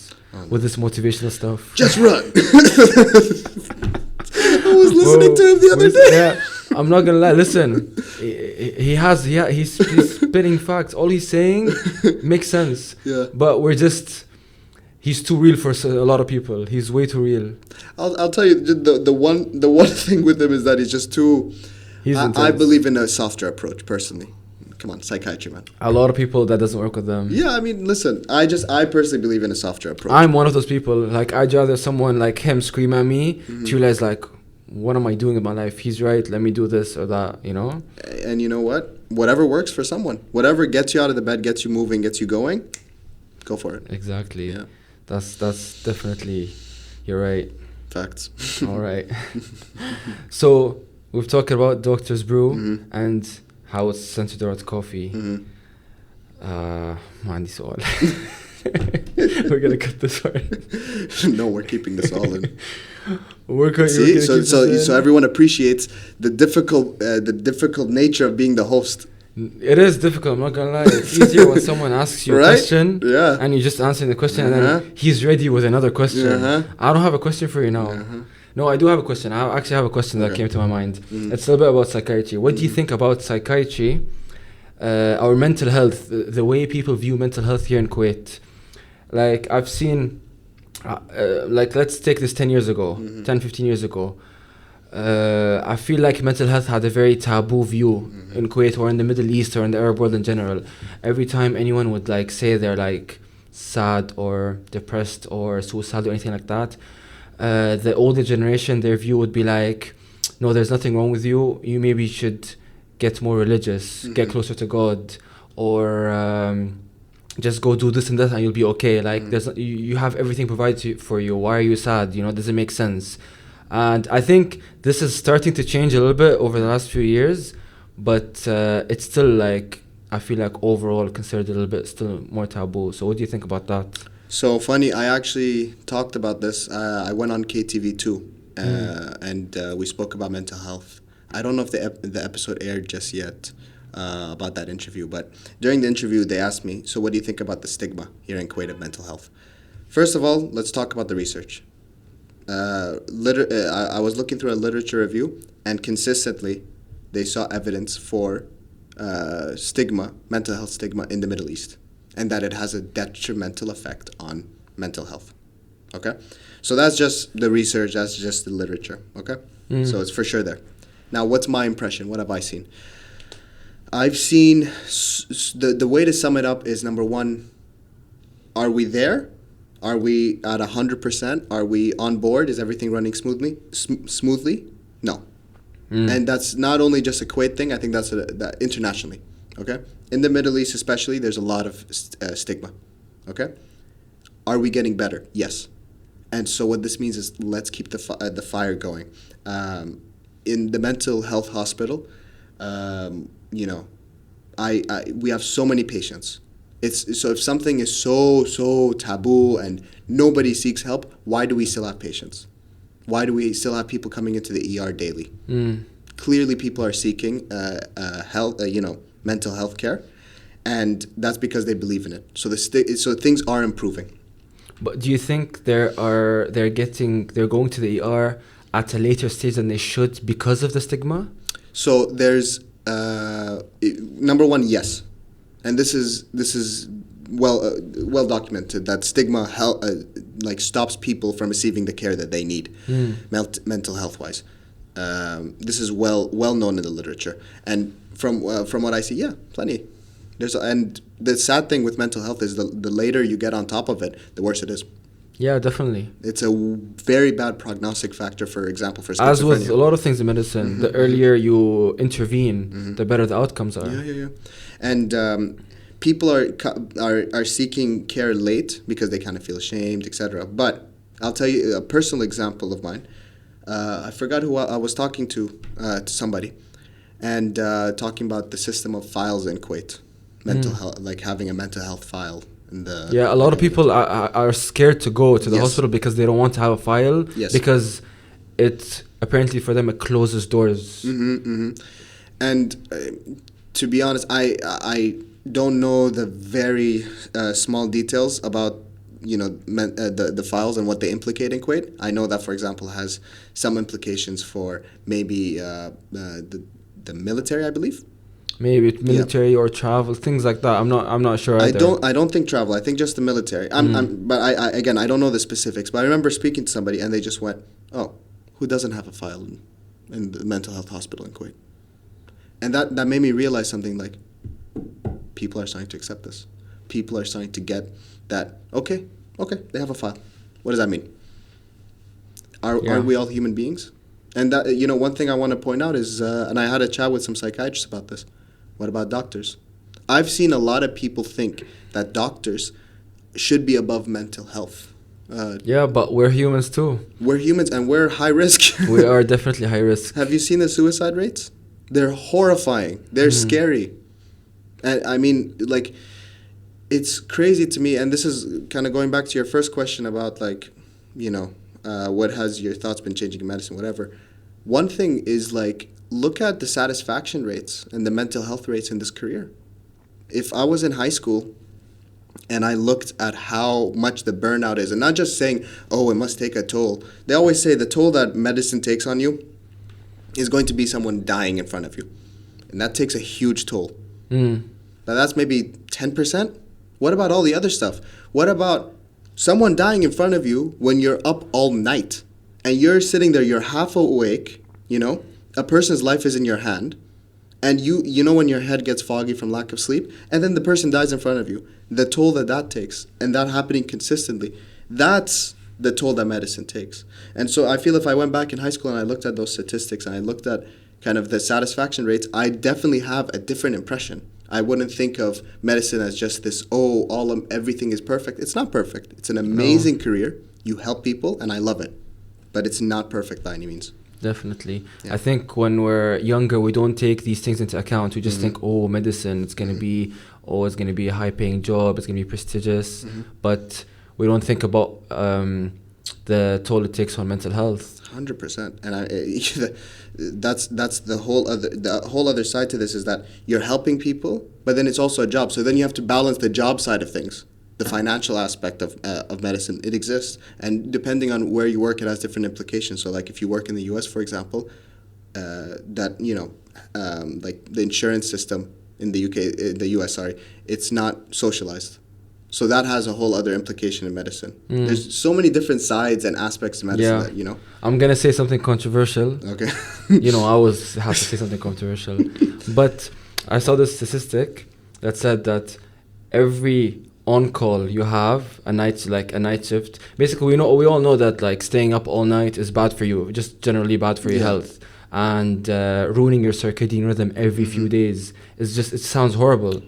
with this motivational stuff. Just run. I was listening to him the other day. Yeah, I'm not gonna lie. Listen, he's spitting facts. All he's saying makes sense. Yeah. But he's too real for a lot of people. He's way too real. I'll tell you, the one thing with him is that he's just too. He's I intense. believe in a softer approach personally. Come on, psychiatry, man. A lot of people that doesn't work with them. Yeah, I mean, listen, I personally believe in a softer approach. I'm one of those people. Like, I'd rather someone like him scream at me to realize, like, what am I doing in my life? He's right. Let me do this or that, you know? And you know what? Whatever works for someone. Whatever gets you out of the bed, gets you moving, gets you going, go for it. Exactly. Yeah. That's definitely, you're right. Facts. All right. So, we've talked about Doctor's Brew and how it's centered around coffee. ما عندي سؤال. We're gonna cut this part. No, we're keeping this all in. See, so everyone appreciates the difficult nature of being the host. It is difficult, I'm not gonna lie. It's easier when someone asks you a Right? question Yeah. and you just answer the question and then he's ready with another question. I don't have a question for you now. No, I do have a question. I actually have a question that came to my mind. It's a little bit about psychiatry. What do you think about psychiatry, our mental health, the way people view mental health here in Kuwait? Like, I've seen, like, let's take this 10 years ago, 10, 15 years ago. I feel like mental health had a very taboo view in Kuwait or in the Middle East or in the Arab world in general. Every time anyone would, like, say they're, like, sad or depressed or suicidal or anything like that, the older generation, their view would be like, no, there's nothing wrong with you. You maybe should get more religious, get closer to God, or just go do this and that and you'll be okay. Like, you have everything provided for you. Why are you sad? You know, does it make sense? And I think this is starting to change a little bit over the last few years, but it's still, like, I feel like overall considered a little bit still more taboo. So what do you think about that? So funny, I actually talked about this. I went on KTV2 and we spoke about mental health. I don't know if the episode aired just yet about that interview, but during the interview they asked me, so what do you think about the stigma here in Kuwait of mental health? First of all, let's talk about the research. I was looking through a literature review, and consistently they saw evidence for stigma, mental health stigma in the Middle East, and that it has a detrimental effect on mental health. Okay? So that's just the research, that's just the literature. Okay? So it's for sure there. Now, what's my impression? What have I seen? I've seen, the way to sum it up is, number one, are we there? Are we at 100%? Are we on board? Is everything running smoothly? No. And that's not only just a Kuwait thing, I think that's that internationally. Okay? In the Middle East especially, there's a lot of stigma. Okay? Are we getting better? Yes. And so what this means is, let's keep the fire going. In the mental health hospital, you know, we have so many patients. So if something is so taboo and nobody seeks help, why do we still have patients? Why do we still have people coming into the ER daily? Clearly, people are seeking mental health care, and that's because they believe in it. So things are improving. But do you think they're going to the ER at a later stage than they should because of the stigma? So there's number one, yes, and this is well documented that stigma stops people from receiving the care that they need, mental health wise. This is well known in the literature, and from what I see, yeah, plenty. And the sad thing with mental health is the later you get on top of it, the worse it is. Yeah, definitely. It's a very bad prognostic factor, for example, for schizophrenia. As with a lot of things in medicine, the earlier you intervene, the better the outcomes are. Yeah. And people are seeking care late because they kind of feel ashamed, etc. But I'll tell you a personal example of mine. I forgot who I was talking to somebody, and talking about the system of files in Kuwait, mental health, like having a mental health file in the. Yeah, a lot of people are scared to go to the Yes. hospital because they don't want to have a file. Yes. Because it apparently for them it closes doors. And to be honest, I don't know the very small details about the files and what they implicate in Kuwait. I know that, for example, has some implications for maybe the military, I believe. Maybe it's military or travel, things like that. I'm not sure. I don't think travel. I think just the military. But I don't know the specifics. But I remember speaking to somebody and they just went, "Oh, who doesn't have a file in the mental health hospital in Kuwait?" And that made me realize something, like people are starting to accept this. People are starting to get that, okay, they have a file. What does that mean? Aren't we all human beings? And that, one thing I want to point out is, and I had a chat with some psychiatrists about this. What about doctors? I've seen a lot of people think that doctors should be above mental health. Yeah, but we're humans too. We're humans and we're high risk. We are definitely high risk. Have you seen the suicide rates? They're horrifying. They're scary. And I mean, like, it's crazy to me. And this is kind of going back to your first question about, like, what has your thoughts been changing in medicine, whatever. One thing is, like, look at the satisfaction rates and the mental health rates in this career. If I was in high school and I looked at how much the burnout is, and not just saying, oh, it must take a toll. They always say the toll that medicine takes on you is going to be someone dying in front of you. And that takes a huge toll. Now that's maybe 10%. What about all the other stuff? What about someone dying in front of you when you're up all night and you're sitting there, you're half awake, a person's life is in your hand, and you know when your head gets foggy from lack of sleep, and then the person dies in front of you. The toll that takes, and that happening consistently, that's the toll that medicine takes. And so I feel if I went back in high school and I looked at those statistics and I looked at kind of the satisfaction rates, I definitely have a different impression. I wouldn't think of medicine as just this, everything is perfect. It's not perfect. It's an amazing career. You help people, and I love it. But it's not perfect by any means. Definitely. Yeah. I think when we're younger, we don't take these things into account. We just think, medicine, it's going to be, it's going to be a high-paying job, it's going to be prestigious. But we don't think about the toll it takes on mental health. 100%. And that's the whole other side to this, is that you're helping people, but then it's also a job. So then you have to balance the job side of things. The financial aspect of medicine, it exists, and depending on where you work, it has different implications. So, like, if you work in the U.S., for example, like the insurance system in the U.S., it's not socialized. So that has a whole other implication in medicine. There's so many different sides and aspects to medicine that, I'm gonna say something controversial. Okay. I always have to say something controversial, but I saw this statistic that said that every on-call you have a night shift. Basically, we all know that, like, staying up all night is bad for you, just generally bad for your health, and ruining your circadian rhythm every few days it sounds horrible.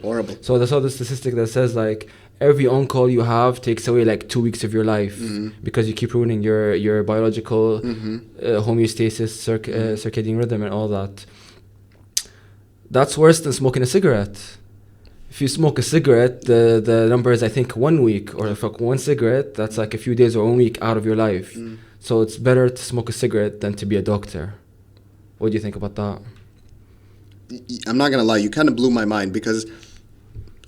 So I saw this statistic that says, like, every on-call you have takes away like 2 weeks of your life because you keep ruining your biological homeostasis, circadian rhythm and all that. That's worse than smoking a cigarette. If you smoke a cigarette, the number is, I think, 1 week, or if one cigarette, that's like a few days or 1 week out of your life. So it's better to smoke a cigarette than to be a doctor. What do you think about that? I'm not going to lie, you kind of blew my mind, because,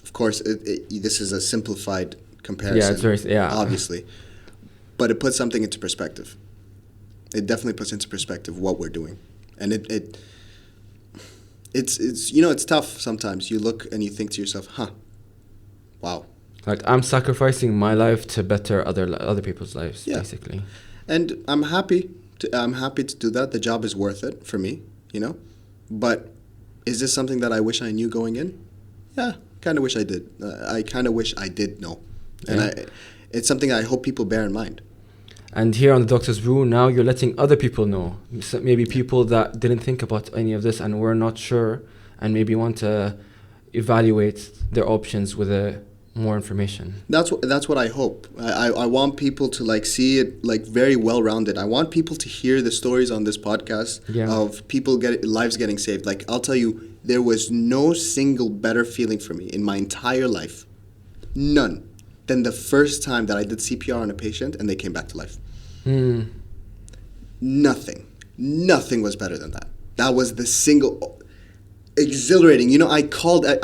of course, this is a simplified comparison. Yeah, it's very, obviously. But it puts something into perspective. It definitely puts into perspective what we're doing. And it's tough sometimes. You look and you think to yourself, wow. Like, I'm sacrificing my life to better other people's lives, basically. And I'm happy to do that. The job is worth it for me, But is this something that I wish I knew going in? Yeah, kind of wish I did. I kind of wish I did know. And it's something I hope people bear in mind. And here on the Doctor's Brew, now you're letting other people know. So maybe people that didn't think about any of this and were not sure, and maybe want to evaluate their options with a more information. That's what I hope. I want people to like see it like very well rounded. I want people to hear the stories on this podcast of people lives getting saved. Like I'll tell you, there was no single better feeling for me in my entire life, none, than the first time that I did CPR on a patient and they came back to life. Nothing was better than that. That was the single exhilarating. You know, I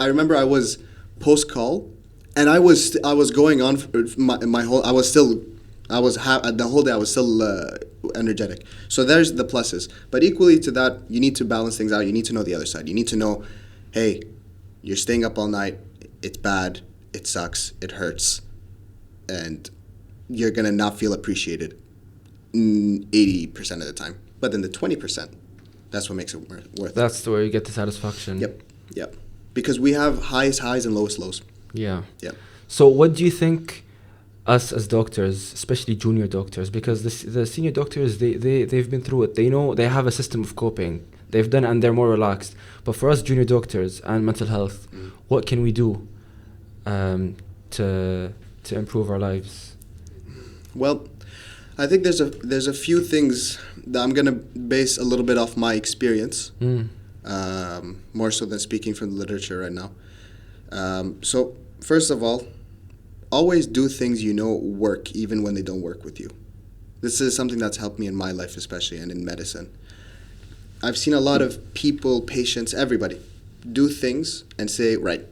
remember I was post call. And I was going on for my whole. The whole day I was still energetic. So there's the pluses. But equally to that, you need to balance things out. You need to know the other side. You need to know, hey, you're staying up all night. It's bad. It sucks. It hurts, and you're gonna not feel appreciated 80% of the time. But then the 20%, that's what makes it worth it. That's where you get the satisfaction. Yep. Because we have highest highs and lowest lows. Yeah. Yeah. So what do you think us as doctors, especially junior doctors, because the senior doctors, they've been through it. They know, they have a system of coping. They've done it and they're more relaxed. But for us junior doctors and mental health, what can we do to improve our lives? Well, I think there's a few things that I'm going to base a little bit off my experience, more so than speaking from the literature right now. So first of all, always do things you know work even when they don't work with you. This is something that's helped me in my life especially and in medicine. I've seen a lot of people, patients, everybody do things and say, right,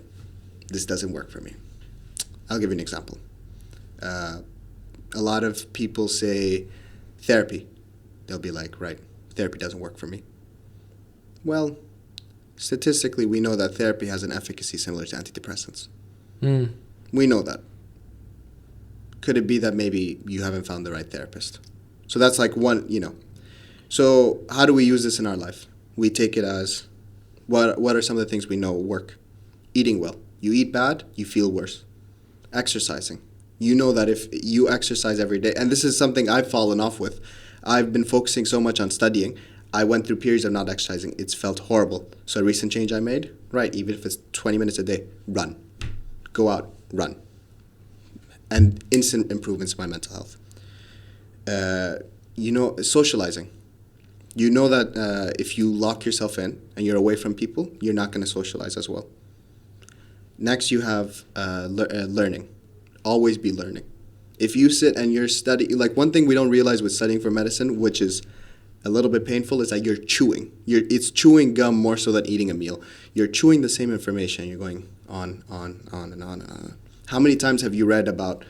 this doesn't work for me. I'll give you an example. A lot of people say therapy. They'll be like, right, therapy doesn't work for me. Well, statistically, we know that therapy has an efficacy similar to antidepressants. We know that. Could it be that maybe you haven't found the right therapist? So that's like one, So how do we use this in our life? We take it as, what are some of the things we know work? Eating well. You eat bad, you feel worse. Exercising. You know that if you exercise every day, and this is something I've fallen off with. I've been focusing so much on studying. I went through periods of not exercising. It's felt horrible. So a recent change I made, right, even if it's 20 minutes a day, run. Go out, run. And instant improvements in my mental health. Socializing. You know that if you lock yourself in and you're away from people, you're not going to socialize as well. Next, you have learning. Always be learning. If you sit and you're studying, like one thing we don't realize with studying for medicine, which is a little bit painful, is that you're chewing. It's chewing gum more so than eating a meal. You're chewing the same information. You're going on and on and on. How many times have you read about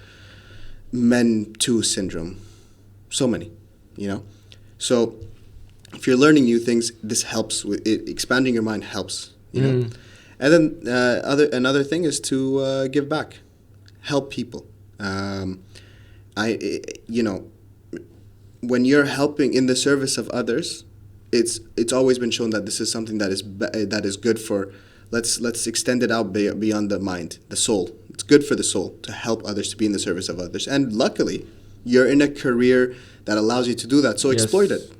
MEN2 syndrome? So many, So if you're learning new things, this helps with it. Expanding your mind helps, know. And then another thing is to give back, help people. When you're helping in the service of others, it's always been shown that this is something that is good for. Let's extend it out beyond the mind, the soul. It's good for the soul to help others, to be in the service of others. And luckily, you're in a career that allows you to do that. So exploit it.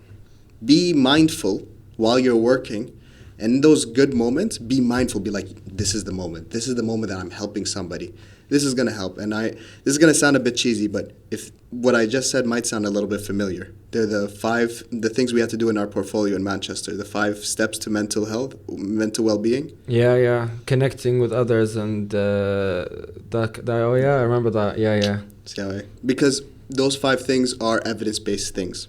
Be mindful while you're working. And in those good moments, be mindful. Be like, this is the moment. This is the moment that I'm helping somebody. This is going to help. And this is going to sound a bit cheesy, but if what I just said might sound a little bit familiar. They're the things we have to do in our portfolio in Manchester, the 5 steps to mental health, mental well-being. Yeah. Connecting with others and I remember that. Yeah. Because those 5 things are evidence-based things.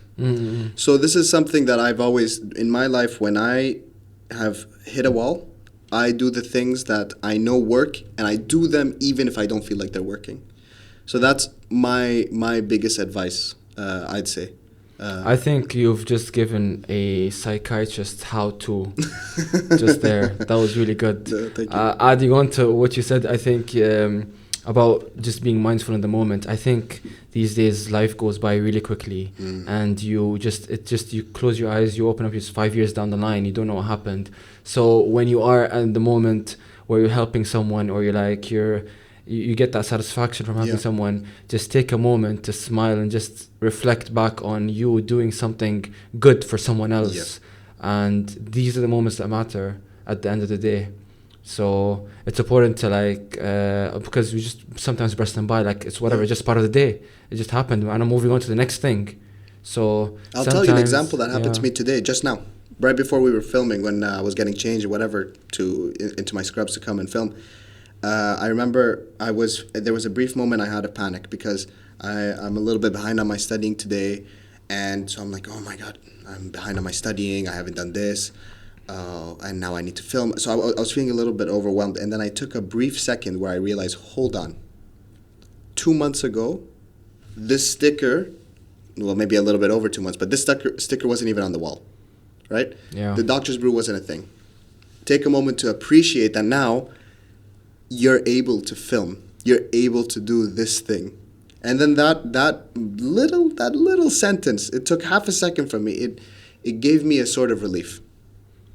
So this is something that I've always, in my life, when I have hit a wall, I do the things that I know work, and I do them even if I don't feel like they're working. So that's my biggest advice, I'd say. I think you've just given a psychiatrist how-to just there. That was really good. Thank you. Adding on to what you said, I think about just being mindful in the moment. I think these days life goes by really quickly, and you close your eyes, you open up, it's 5 years down the line, you don't know what happened. So when you are in the moment where you're helping someone, or you get that satisfaction from helping someone, just take a moment to smile and just reflect back on you doing something good for someone else. And these are the moments that matter at the end of the day. So it's important to like, because we just sometimes brush them by, like it's whatever, just part of the day. It just happened, and I'm moving on to the next thing. So I'll tell you an sometimes, example that happened to me today, just now, right before we were filming, when I was getting changed or whatever into my scrubs to come and film. I remember there was a brief moment I had a panic because I'm a little bit behind on my studying today, and so I'm like, oh my God, I'm behind on my studying. I haven't done this, and now I need to film. So I was feeling a little bit overwhelmed, and then I took a brief second where I realized, hold on. 2 months ago, this sticker, well, maybe a little bit over 2 months, but this sticker wasn't even on the wall, right? Yeah. The Doctor's Brew wasn't a thing. Take a moment to appreciate that now you're able to film. You're able to do this thing. And then that little sentence, it took half a second from me. It gave me a sort of relief.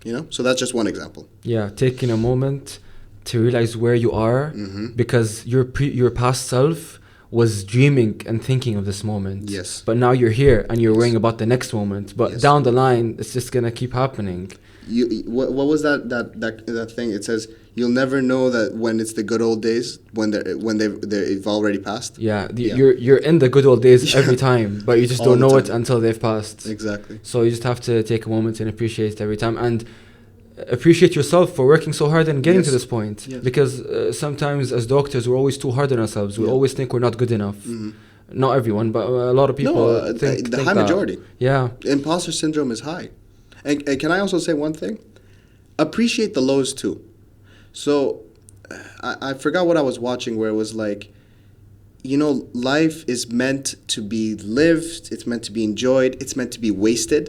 You know? So that's just one example. Yeah, taking a moment to realize where you are, because your past self was dreaming and thinking of this moment. Yes. But now you're here and you're worrying about the next moment. But Yes. down the line, it's just gonna keep happening. What was that thing? It says you'll never know that when it's the good old days when they've already passed. Yeah, you're in the good old days every time, but you just All don't the know it time. until they've passed. Exactly. So you just have to take a moment and appreciate it every time, and appreciate yourself for working so hard and getting to Yes. this point. Yes. Because sometimes as doctors, we're always too hard on ourselves. We Yeah. always think we're not good enough. Not everyone, but a lot of people think the high that. majority. Yeah, Imposter syndrome is high. And can I also say one thing? Appreciate the lows too. So I forgot what I was watching where it was like, you know, life is meant to be lived. It's meant to be enjoyed. It's meant to be wasted.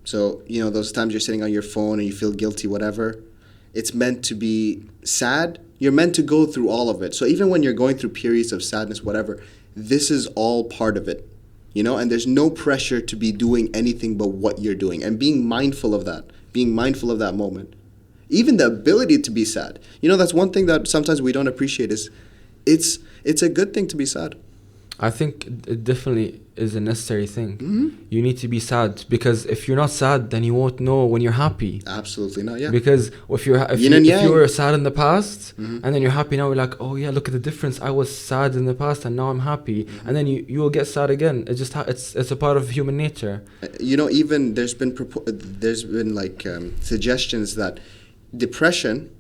So, you know, those times you're sitting on your phone and you feel guilty, whatever. It's meant to be sad. You're meant to go through all of it. So even when you're going through periods of sadness, whatever, this is all part of it. You know, and there's no pressure to be doing anything but what you're doing. And being mindful of that. Being mindful of that moment. Even the ability to be sad. You know, that's one thing that sometimes we don't appreciate is it's a good thing to be sad. I think it definitely is a necessary thing. Mm-hmm. You need to be sad, because if you're not sad, then you won't know when you're happy. Absolutely not, yeah. Because if Yin and yang. you were sad in the past, Mhm. and then you're happy now, you're like, oh yeah, look at the difference. I was sad in the past and now I'm happy, and then you will get sad again. It just it's a part of human nature. You know, even there's been like suggestions that depression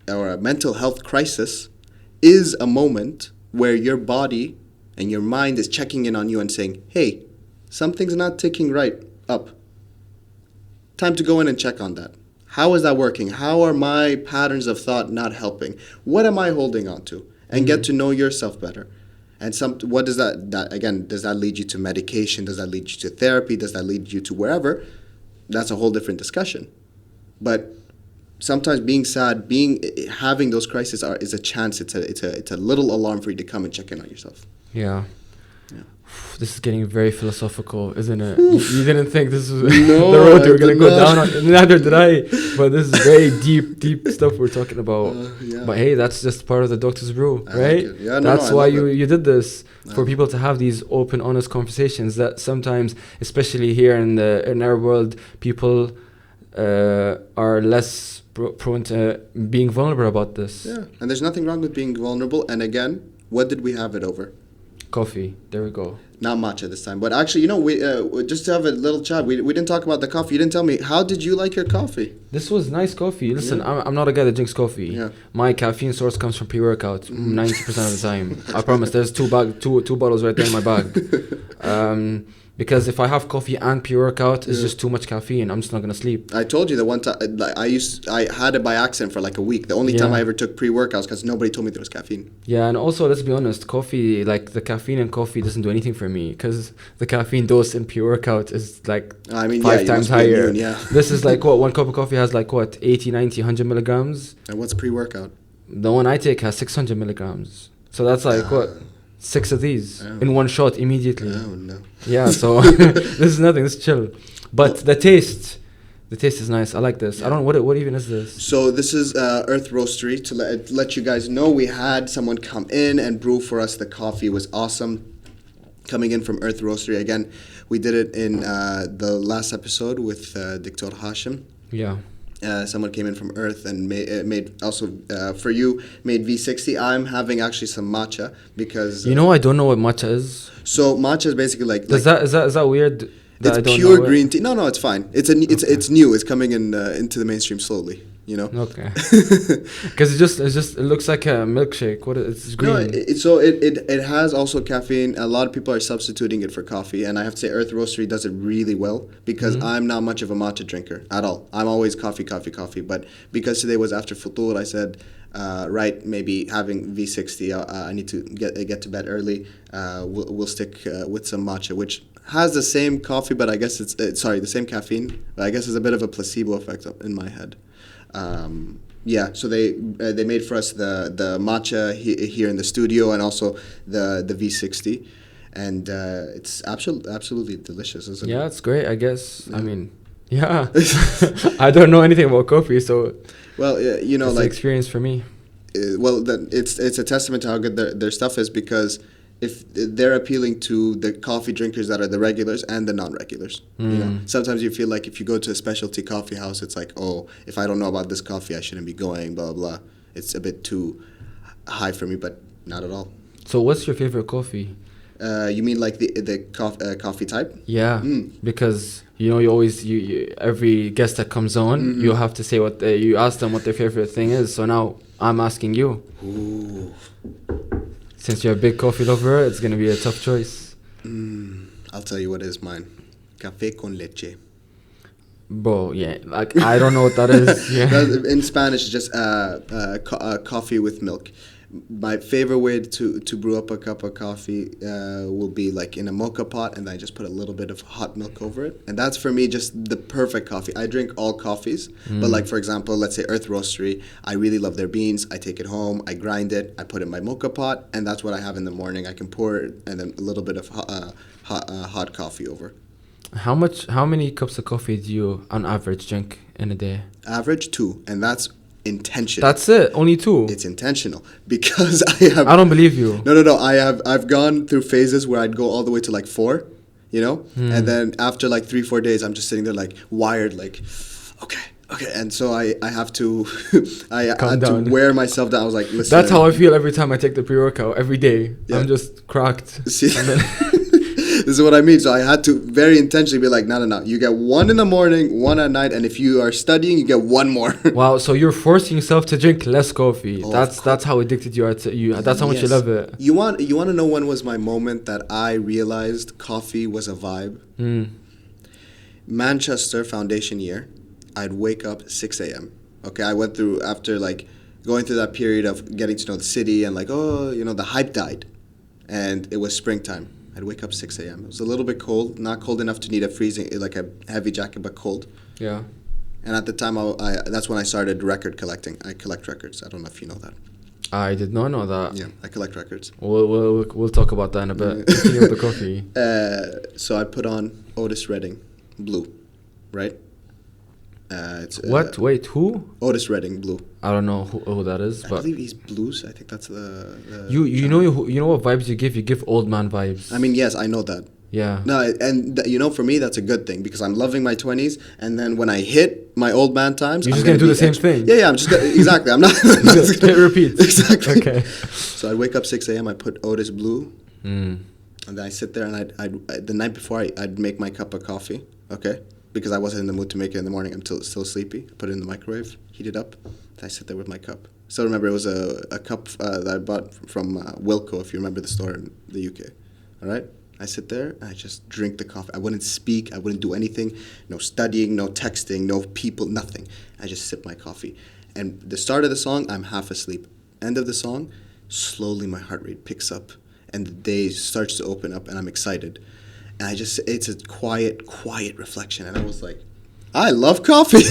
or a mental health crisis is a moment where your body and your mind is checking in on you and saying, hey, something's not ticking right up. Time to go in and check on that. How is that working? How are my patterns of thought not helping? What am I holding on to? And get to know yourself better. And what does that again, does that lead you to medication? Does that lead you to therapy? Does that lead you to wherever? That's a whole different discussion. But sometimes being sad, having those crises is a chance. It's a little alarm for you to come and check in on yourself. Yeah. Yeah. This is getting very philosophical, isn't it? You didn't think this was No, the road we were I going to did go not. down on. Neither did I. But this is very deep stuff we're talking about. Yeah. But hey, that's just part of the Doctor's Brew, I right? like it. Yeah, That's I why love it. you did this, for Yeah. people to have these open, honest conversations that sometimes, especially here in our world, people are less prone to being vulnerable about this. Yeah, and there's nothing wrong with being vulnerable. And again, what did we have it over? Coffee. There we go. Not much at this time, but actually, you know, we just to have a little chat. We didn't talk about the coffee. You didn't tell me, how did you like your coffee? This was nice coffee. Listen, Yeah. I'm not a guy that drinks coffee. Yeah. My caffeine source comes from pre-workout 90% of the time. I promise. There's two bottles right there in my bag. Because if I have coffee and pre-workout, it's just too much caffeine. I'm just not gonna sleep. I told you the one time I had it by accident for like a week. The only time Yeah. I ever took pre-workouts because nobody told me there was caffeine. Yeah, and also let's be honest, coffee, like the caffeine in coffee doesn't do anything for me, because the caffeine dose in pre-workout is like I mean, five you times must be higher. immune, yeah. This is like what, one cup of coffee has like what, 80, 90, 100 milligrams. And what's pre-workout? The one I take has 600 milligrams. So that's like what, 6 of these Oh. in one shot immediately. Oh no. Yeah, so this is nothing. This is chill. But the taste is nice. I like this. I don't know what even is this. So this is Earth Roastery. To let you guys know, we had someone come in and brew for us the coffee. It was awesome. Coming in from Earth Roastery again. We did it in the last episode with Dr. Hashim. Yeah. Someone came in from Earth and made also for you made V60. I'm having actually some matcha because You know, I don't know what matcha is. so matcha is basically like Is that weird? That I it's don't pure know it? green tea. No, it's fine. It's new. It's coming in into the mainstream slowly. You know. Okay. Because it looks like a milkshake. It's green. No, it has also caffeine. A lot of people are substituting it for coffee, and I have to say Earth Roastery does it really well because I'm not much of a matcha drinker at all. I'm always coffee. But because today was after futur, I said, right, maybe having V60. I need to get to bed early. We'll stick with some matcha, which has the same coffee, but I guess it's the same caffeine. But I guess it's a bit of a placebo effect in my head. So they made for us the matcha here in the studio and also the V60, and it's absolutely delicious, isn't it? Yeah, it's great. I guess. Yeah. I mean, yeah. I don't know anything about coffee, so well, you know, it's like an experience for me. It's a testament to how good their stuff is because if they're appealing to the coffee drinkers that are the regulars and the non-regulars. You know, sometimes you feel like if you go to a specialty coffee house, it's like, oh, if I don't know about this coffee, I shouldn't be going, blah, blah, blah. It's a bit too high for me, but not at all. So what's your favorite coffee? You mean like the coffee type? Yeah, because you know you every guest that comes on, you have to say you ask them what their favorite thing is. So now I'm asking you. Ooh. Since you're a big coffee lover, it's gonna be a tough choice. I'll tell you what is mine. Café con leche. Bro, yeah, like I don't know what that is. Yeah. In Spanish, it's just coffee with milk. My favorite way to brew up a cup of coffee will be like in a mocha pot, and I just put a little bit of hot milk over it, and that's for me just the perfect coffee. I drink all coffees, but like for example, let's say Earth Roastery, I really love their beans. I take it home, I grind it, I put it in my mocha pot, and that's what I have in the morning. I can pour it and then a little bit of hot coffee over. How many cups of coffee do you on average drink in a day? Average 2, and that's intentional. That's it. Only 2. It's intentional because I don't believe you. No. I've gone through phases where I'd go all the way to like 4, you know, and then after like 3-4 days, I'm just sitting there like wired, like okay, and so I have to I had to wear myself down. I was like, listen. That's how I feel every time I take the pre-workout every day. Yeah. I'm just cracked. See? This is what I mean. So I had to very intentionally be like, no. You get 1 in the morning, 1 at night, and if you are studying, you get 1 more. Wow. So you're forcing yourself to drink less coffee. That's how addicted you are to you. That's how much you love it. You want to know when was my moment that I realized coffee was a vibe? Manchester foundation year, I'd wake up 6 a.m. Okay, I went through after like going through that period of getting to know the city and like, oh, you know, the hype died, and it was springtime. I'd wake up 6 a.m. It was a little bit cold, not cold enough to need like a heavy jacket, but cold. Yeah. And at the time, that's when I started record collecting. I collect records. I don't know if you know that. I did not know that. Yeah, I collect records. We'll talk about that in a bit. Continue with the coffee. So I put on Otis Redding, Blue, right? What? Wait, who? Otis Redding, Blue. I don't know who that is, but I believe he's blues. I think that's the you know what vibes you give? You give old man vibes. I mean, yes, I know that. Yeah. No, and you know, for me, that's a good thing because I'm loving my 20s, and then when I hit my old man times, you're just gonna do the same thing. Yeah, I'm just exactly. I'm not. Just repeat. Exactly. Okay. So I'd wake up 6 a.m. I put Otis Blue, and then I sit there and I'd the night before I'd make my cup of coffee. Okay. Because I wasn't in the mood to make it in the morning. I'm still sleepy. Put it in the microwave, heat it up. Then I sit there with my cup. Still remember it was a cup that I bought from Wilco, if you remember the store in the UK. All right? I sit there and I just drink the coffee. I wouldn't speak. I wouldn't do anything. No studying, no texting, no people, nothing. I just sip my coffee. And the start of the song, I'm half asleep. End of the song, slowly my heart rate picks up. And the day starts to open up and I'm excited. And it's a quiet reflection. And I was like, I love coffee.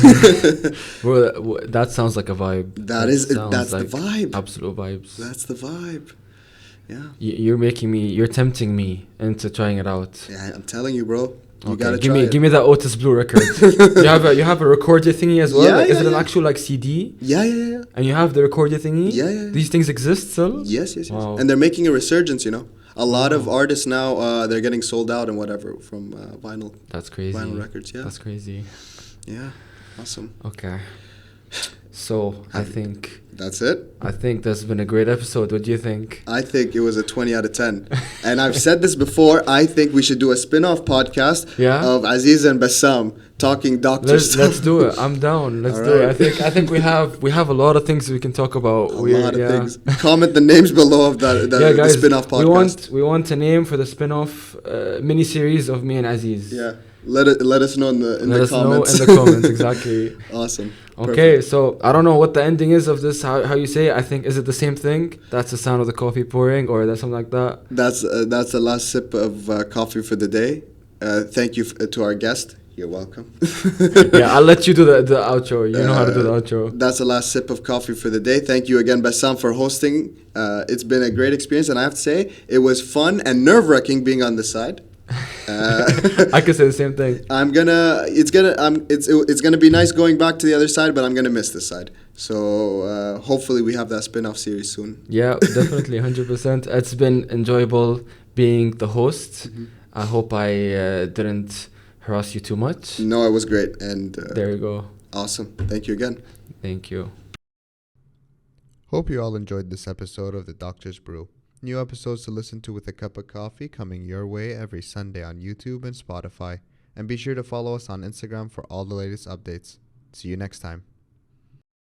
Well, that sounds like a vibe. That's like the vibe. Absolute vibes. That's the vibe. Yeah. You're tempting me into trying it out. Yeah, I'm telling you, bro. You okay, gotta try it. Give me that Otis Blue record. you have a recorder thingy as well. Yeah, is it an actual like CD? Yeah. And you have the recorder thingy. Yeah. These things exist still. Yes. Wow. And they're making a resurgence. You know, a lot of artists now they're getting sold out and whatever from vinyl. That's crazy. Vinyl records. Yeah. That's crazy. Yeah. Awesome. Okay. So I think That's it. that's been a great episode. What do you think? I think it was a 20 out of 10. And I've said this before. I think we should do a spin-off podcast of Aziz and Bassam talking doctors. Let's do it. I'm down. Let's do it. I think we have a lot of things we can talk about. A lot of things. Comment the names below of the guys, spin-off podcast. We want a name for the spin-off mini-series of me and Aziz. Yeah. Let us know in the comments. Know in the comments, exactly. Awesome. Okay, Perfect. so I don't know what the ending is of this. How you say it? I think, is it the same thing? That's the sound of the coffee pouring, or that's something like that. That's the last sip of coffee for the day. Thank you to our guest. You're welcome. Yeah, I'll let you do the outro. You know how to do the outro. That's the last sip of coffee for the day. Thank you again, Bassam, for hosting. It's been a great experience, and I have to say, it was fun and nerve-wracking being on this side. I could say the same thing. It's gonna be nice going back to the other side, but I'm gonna miss this side. So hopefully we have that spin-off series soon. Yeah, definitely, 100%. It's been enjoyable being the host. Mm-hmm. I hope I didn't harass you too much. No, it was great, and there you go. Awesome. Thank you again. Thank you. Hope you all enjoyed this episode of The Doctor's Brew. New episodes to listen to with a cup of coffee coming your way every Sunday on YouTube and Spotify. And be sure to follow us on Instagram for all the latest updates. See you next time.